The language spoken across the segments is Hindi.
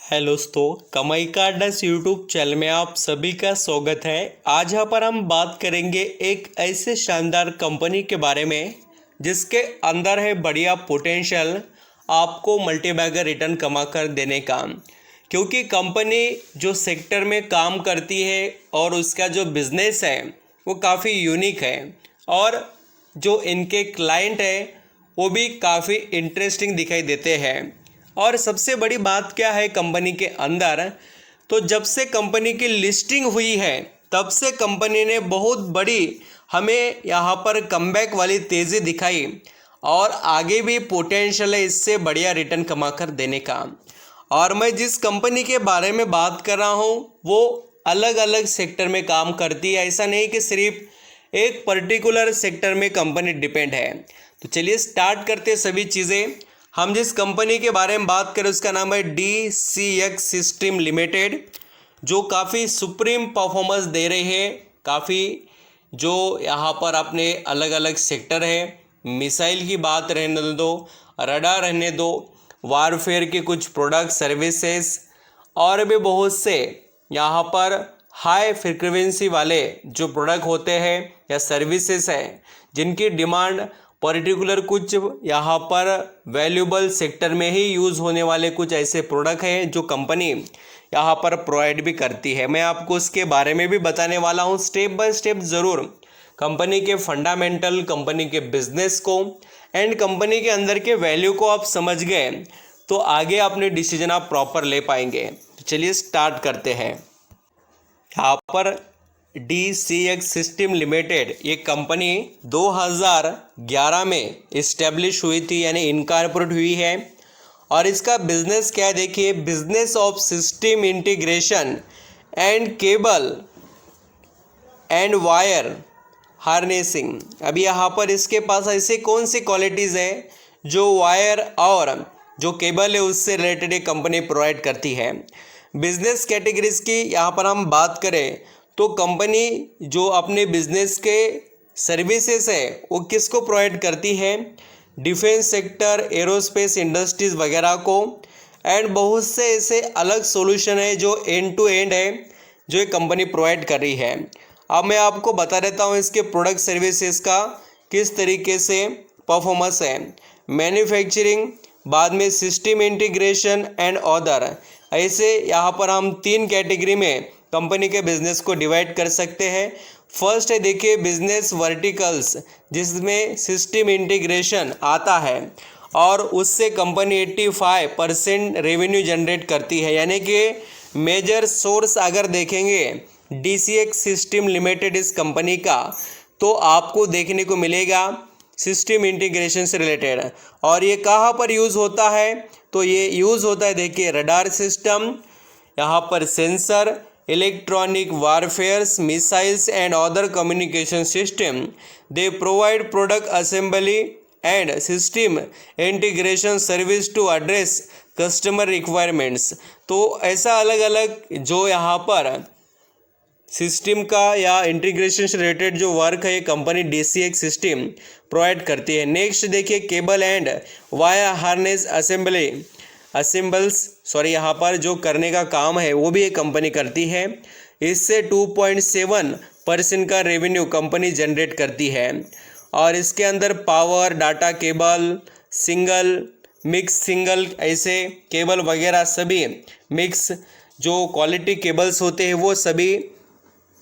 हेलो दोस्तों, कमाई का अड्डा यूट्यूब चैनल में आप सभी का स्वागत है। आज यहाँ पर हम बात करेंगे एक ऐसे शानदार कंपनी के बारे में जिसके अंदर है बढ़िया पोटेंशियल आपको मल्टीबैगर रिटर्न कमा कर देने का। क्योंकि कंपनी जो सेक्टर में काम करती है और उसका जो बिज़नेस है वो काफ़ी यूनिक है और जो इनके क्लाइंट है वो भी काफ़ी इंटरेस्टिंग दिखाई देते हैं। और सबसे बड़ी बात क्या है कंपनी के अंदर, तो जब से कंपनी की लिस्टिंग हुई है तब से कंपनी ने बहुत बड़ी हमें यहाँ पर कमबैक वाली तेज़ी दिखाई और आगे भी पोटेंशियल है इससे बढ़िया रिटर्न कमा कर देने का। और मैं जिस कंपनी के बारे में बात कर रहा हूँ वो अलग अलग सेक्टर में काम करती है। ऐसा नहीं कि सिर्फ एक पर्टिकुलर सेक्टर में कंपनी डिपेंड है। तो चलिए स्टार्ट करते हैं सभी चीज़ें। हम जिस कंपनी के बारे में बात करें उसका नाम है DCX सिस्टम लिमिटेड, जो काफ़ी सुप्रीम परफॉर्मेंस दे रही है। काफ़ी जो यहाँ पर अपने अलग अलग सेक्टर है, मिसाइल की बात रहने दो, रडार रहने दो, वारफेयर के कुछ प्रोडक्ट सर्विसेज और भी बहुत से यहाँ पर हाई फ्रिक्वेंसी वाले जो प्रोडक्ट होते हैं या सर्विसेज हैं जिनकी डिमांड पर्टिकुलर कुछ यहाँ पर वैल्यूबल सेक्टर में ही यूज़ होने वाले कुछ ऐसे प्रोडक्ट हैं जो कंपनी यहाँ पर प्रोवाइड भी करती है। मैं आपको उसके बारे में भी बताने वाला हूँ स्टेप बाय स्टेप ज़रूर। कंपनी के फंडामेंटल, कंपनी के बिजनेस को एंड कंपनी के अंदर के वैल्यू को आप समझ गए तो आगे अपने डिसीजन आप प्रॉपर ले पाएंगे। तो चलिए स्टार्ट करते हैं। यहाँ पर DCX सिस्टम लिमिटेड ये कंपनी 2011 में इस्टेब्लिश हुई थी, यानी इनकॉर्पोरेट हुई है। और इसका बिजनेस क्या है देखिए, business of system integration and cable and wire harnessing. अभी यहाँ पर इसके पास ऐसे कौन सी क्वालिटीज़ है जो वायर और जो केबल है उससे रिलेटेड ये कंपनी प्रोवाइड करती है। बिजनेस कैटेगरीज की यहाँ पर हम बात करें तो कंपनी जो अपने बिजनेस के सर्विसेज है वो किसको प्रोवाइड करती है, डिफेंस सेक्टर, एरोस्पेस इंडस्ट्रीज़ वगैरह को। एंड बहुत से ऐसे अलग सॉल्यूशन है जो एंड टू एंड है जो ये कंपनी प्रोवाइड कर रही है। अब मैं आपको बता देता हूँ इसके प्रोडक्ट सर्विसेज का किस तरीके से परफॉर्मेंस है। मैन्युफैक्चरिंग, बाद में सिस्टम इंटीग्रेशन एंड अदर, ऐसे यहाँ पर हम 3 कैटेगरी में कंपनी के बिजनेस को डिवाइड कर सकते हैं। फर्स्ट है देखिए बिजनेस वर्टिकल्स, जिसमें सिस्टम इंटीग्रेशन आता है और उससे कंपनी 85% रेवेन्यू जनरेट करती है। यानी कि मेजर सोर्स अगर देखेंगे DCX सिस्टम लिमिटेड इस कंपनी का तो आपको देखने को मिलेगा सिस्टम इंटीग्रेशन से रिलेटेड। और ये कहाँ पर यूज़ होता है, तो ये यूज़ होता है देखिए रडार सिस्टम, यहाँ पर sensor, electronic warfares, missiles and other communication system. They provide product assembly and system integration service to address customer requirements. तो ऐसा अलग अलग जो यहाँ पर सिस्टम का या इंटीग्रेशन से रिलेटेड जो वर्क है ये कंपनी DCX सिस्टम प्रोवाइड करती है। नेक्स्ट देखिए cable and wire harness assembles यहाँ पर जो करने का काम है वो भी एक कंपनी करती है। इससे 2.7% का रेवेन्यू कंपनी जनरेट करती है। और इसके अंदर पावर, डाटा केबल, सिंगल ऐसे केबल वगैरह सभी मिक्स जो क्वालिटी केबल्स होते हैं वो सभी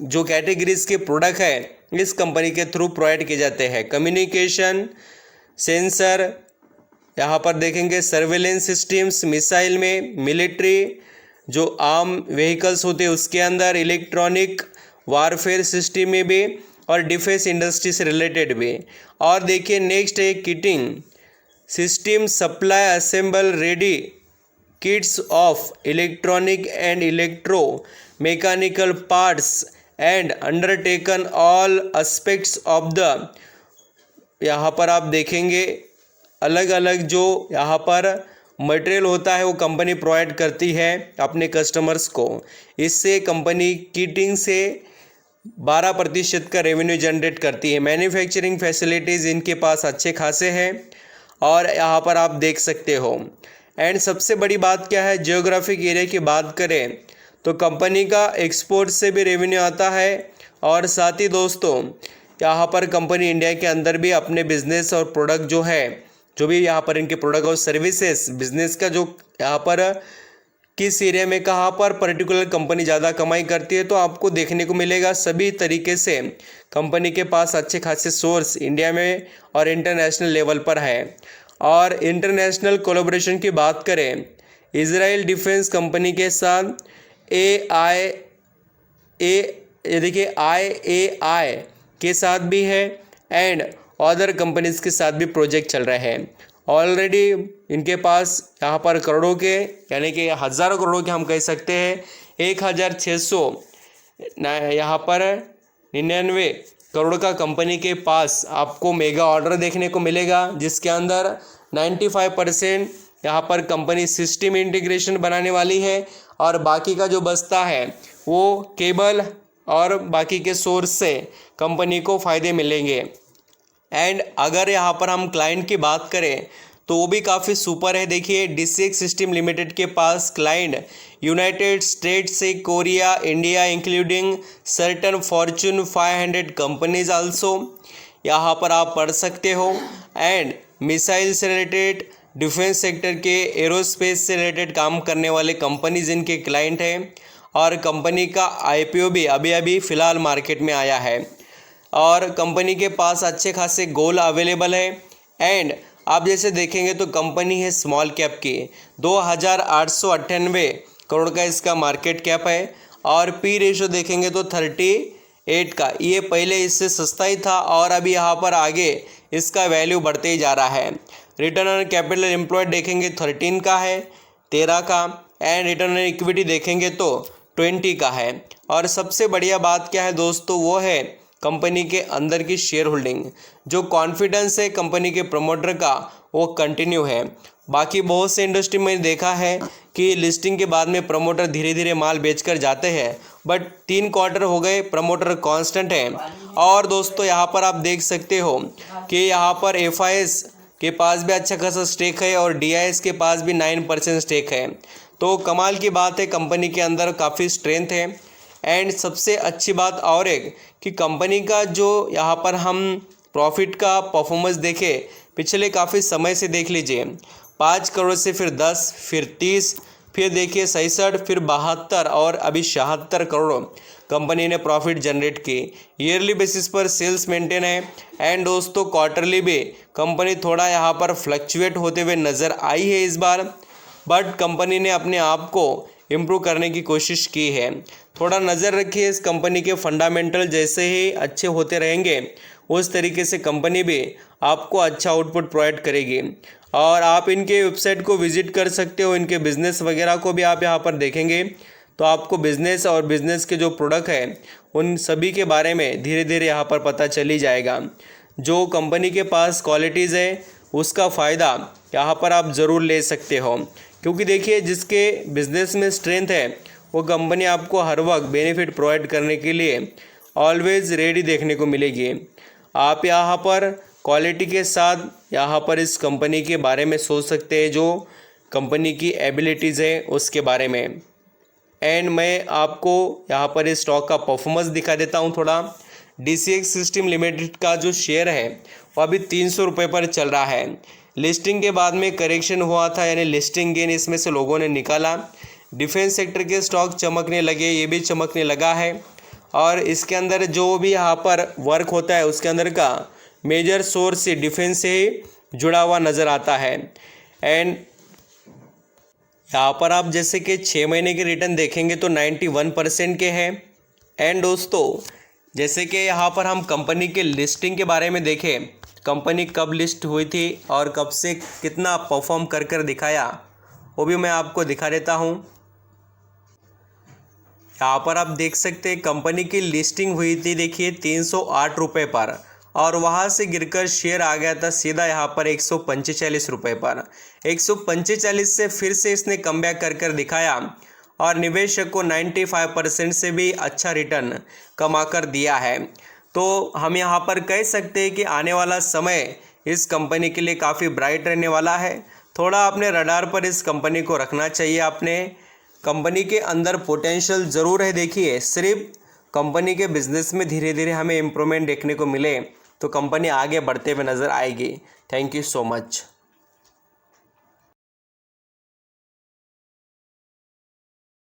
जो कैटेगरीज के प्रोडक्ट है इस कंपनी के थ्रू प्रोवाइड किए जाते हैं। कम्युनिकेशन, सेंसर, यहाँ पर देखेंगे सर्वेलेंस सिस्टम्स, मिसाइल में, मिलिट्री जो आर्म व्हीकल्स होते हैं उसके अंदर, इलेक्ट्रॉनिक वारफेयर सिस्टम में भी और डिफेंस इंडस्ट्री से रिलेटेड भी। और देखिए नेक्स्ट है kitting system, supply assemble ready kits of electronic and electro mechanical parts and undertaken all aspects of the. यहाँ पर आप देखेंगे अलग अलग जो यहाँ पर मटेरियल होता है वो कंपनी प्रोवाइड करती है अपने कस्टमर्स को। इससे कंपनी किटिंग से 12% का रेवेन्यू जनरेट करती है। मैन्युफैक्चरिंग फैसिलिटीज़ इनके पास अच्छे खासे हैं और यहाँ पर आप देख सकते हो एंड सबसे बड़ी बात क्या है, जियोग्राफिक एरिया की बात करें तो कंपनी का एक्सपोर्ट से भी रेवेन्यू आता है और साथ ही दोस्तों यहाँ पर कंपनी इंडिया के अंदर भी अपने बिजनेस और प्रोडक्ट जो है, जो भी यहाँ पर इनके प्रोडक्ट और सर्विसेज बिजनेस का जो यहाँ पर किस एरिया में कहाँ पर पर्टिकुलर कंपनी ज़्यादा कमाई करती है तो आपको देखने को मिलेगा। सभी तरीके से कंपनी के पास अच्छे खासे सोर्स इंडिया में और इंटरनेशनल लेवल पर है। और इंटरनेशनल कोलैबोरेशन की बात करें, इजराइल डिफेंस कंपनी के साथ IAI के साथ भी है एंड अदर कंपनीज के साथ भी प्रोजेक्ट चल रहे हैं। ऑलरेडी इनके पास यहाँ पर करोड़ों के यानी कि हज़ारों करोड़ों के हम कह सकते हैं 1600 यहाँ पर 99 करोड़ का कंपनी के पास आपको मेगा ऑर्डर देखने को मिलेगा, जिसके अंदर 95% यहाँ पर कंपनी सिस्टम इंटीग्रेशन बनाने वाली है और बाकी का जो बचता है वो केबल और बाकी के सोर्स से कंपनी को फ़ायदे मिलेंगे। एंड अगर यहाँ पर हम क्लाइंट की बात करें तो वो भी काफ़ी सुपर है। देखिए DCX सिस्टम लिमिटेड के पास क्लाइंट यूनाइटेड स्टेट्स से Korea, India including certain Fortune 500 companies also, यहाँ पर आप पढ़ सकते हो। एंड मिसाइल से रिलेटेड, डिफेंस सेक्टर के एरोस्पेस से रिलेटेड काम करने वाले कंपनीज इनके क्लाइंट हैं और कंपनी का IPO भी अभी फ़िलहाल मार्केट में आया है और कंपनी के पास अच्छे खासे गोल अवेलेबल है। एंड आप जैसे देखेंगे तो कंपनी है स्मॉल कैप की, 2898 करोड़ का इसका मार्केट कैप है और P रेशो देखेंगे तो 38 का, ये पहले इससे सस्ता ही था और अभी यहाँ पर आगे इसका वैल्यू बढ़ते ही जा रहा है। रिटर्न ऑन कैपिटल एम्प्लॉयड देखेंगे 13 का है, 13 का। एंड रिटर्न ऑन इक्विटी देखेंगे तो 20 का है। और सबसे बढ़िया बात क्या है दोस्तों, वो है कंपनी के अंदर की शेयर होल्डिंग। जो कॉन्फिडेंस है कंपनी के प्रमोटर का वो कंटिन्यू है। बाकी बहुत से इंडस्ट्री में देखा है कि लिस्टिंग के बाद में प्रमोटर धीरे धीरे माल बेचकर जाते हैं, बट 3 क्वार्टर हो गए प्रमोटर कांस्टेंट है। और दोस्तों यहाँ पर आप देख सकते हो कि यहाँ पर FIS के पास भी अच्छा खासा स्टेक है और DIS के पास भी 9% स्टेक है। तो कमाल की बात है, कंपनी के अंदर काफ़ी स्ट्रेंथ है। एंड सबसे अच्छी बात और एक कि कंपनी का जो यहाँ पर हम प्रॉफिट का परफॉर्मेंस देखें पिछले काफ़ी समय से देख लीजिए, 5 करोड़ से फिर 10, फिर 30, फिर देखिए 67, फिर 72 और अभी 76 करोड़ कंपनी ने प्रॉफिट जनरेट की। ईयरली बेसिस पर सेल्स मेंटेन है। एंड दोस्तों क्वार्टरली भी कंपनी थोड़ा यहाँ पर फ्लक्चुएट होते हुए नज़र आई है इस बार, बट कंपनी ने अपने आप को इम्प्रूव करने की कोशिश की है। थोड़ा नज़र रखिए इस कंपनी के फंडामेंटल, जैसे ही अच्छे होते रहेंगे उस तरीके से कंपनी भी आपको अच्छा आउटपुट प्रोवाइड करेगी। और आप इनके वेबसाइट को विजिट कर सकते हो, इनके बिज़नेस वगैरह को भी आप यहाँ पर देखेंगे तो आपको बिज़नेस और बिज़नेस के जो प्रोडक्ट हैं उन सभी के बारे में धीरे धीरे यहाँ पर पता चल ही जाएगा। जो कंपनी के पास क्वालिटीज़ है उसका फ़ायदा यहाँ पर आप ज़रूर ले सकते हो, क्योंकि देखिए जिसके बिज़नेस में स्ट्रेंथ है वो कंपनी आपको हर वक्त बेनिफिट प्रोवाइड करने के लिए ऑलवेज़ रेडी देखने को मिलेगी। आप यहाँ पर क्वालिटी के साथ यहाँ पर इस कंपनी के बारे में सोच सकते हैं, जो कंपनी की एबिलिटीज़ है उसके बारे में। एंड मैं आपको यहाँ पर इस स्टॉक का परफॉर्मेंस दिखा देता हूँ थोड़ा। DCX सिस्टम लिमिटेड का जो शेयर है वो अभी 300 रुपये पर चल रहा है। लिस्टिंग के बाद में करेक्शन हुआ था, यानी लिस्टिंग गेन इसमें से लोगों ने निकाला। डिफेंस सेक्टर के स्टॉक चमकने लगे, ये भी चमकने लगा है। और इसके अंदर जो भी यहाँ पर वर्क होता है उसके अंदर का मेजर सोर्स से डिफेंस से ही जुड़ा हुआ नज़र आता है। एंड यहाँ पर आप जैसे कि 6 महीने के रिटर्न देखेंगे तो 91% के हैं। एंड दोस्तों जैसे कि यहाँ पर हम कंपनी के लिस्टिंग के बारे में देखें, कंपनी कब लिस्ट हुई थी और कब से कितना परफॉर्म कर दिखाया, वो भी मैं आपको दिखा देता हूँ। यहाँ पर आप देख सकते हैं कंपनी की लिस्टिंग हुई थी, देखिए 308 रुपये पर, और वहाँ से गिरकर शेयर आ गया था सीधा यहाँ पर 145 रुपये पर। 145 से फिर से इसने कमबैक कर दिखाया और निवेशक को 95% से भी अच्छा रिटर्न कमा कर दिया है। तो हम यहाँ पर कह सकते हैं कि आने वाला समय इस कंपनी के लिए काफ़ी ब्राइट रहने वाला है। थोड़ा अपने रडार पर इस कंपनी को रखना चाहिए। आपने कंपनी के अंदर पोटेंशियल ज़रूर है। देखिए, सिर्फ कंपनी के बिजनेस में धीरे धीरे हमें इम्प्रूवमेंट देखने को मिले तो कंपनी आगे बढ़ते हुए नज़र आएगी। Thank you so much.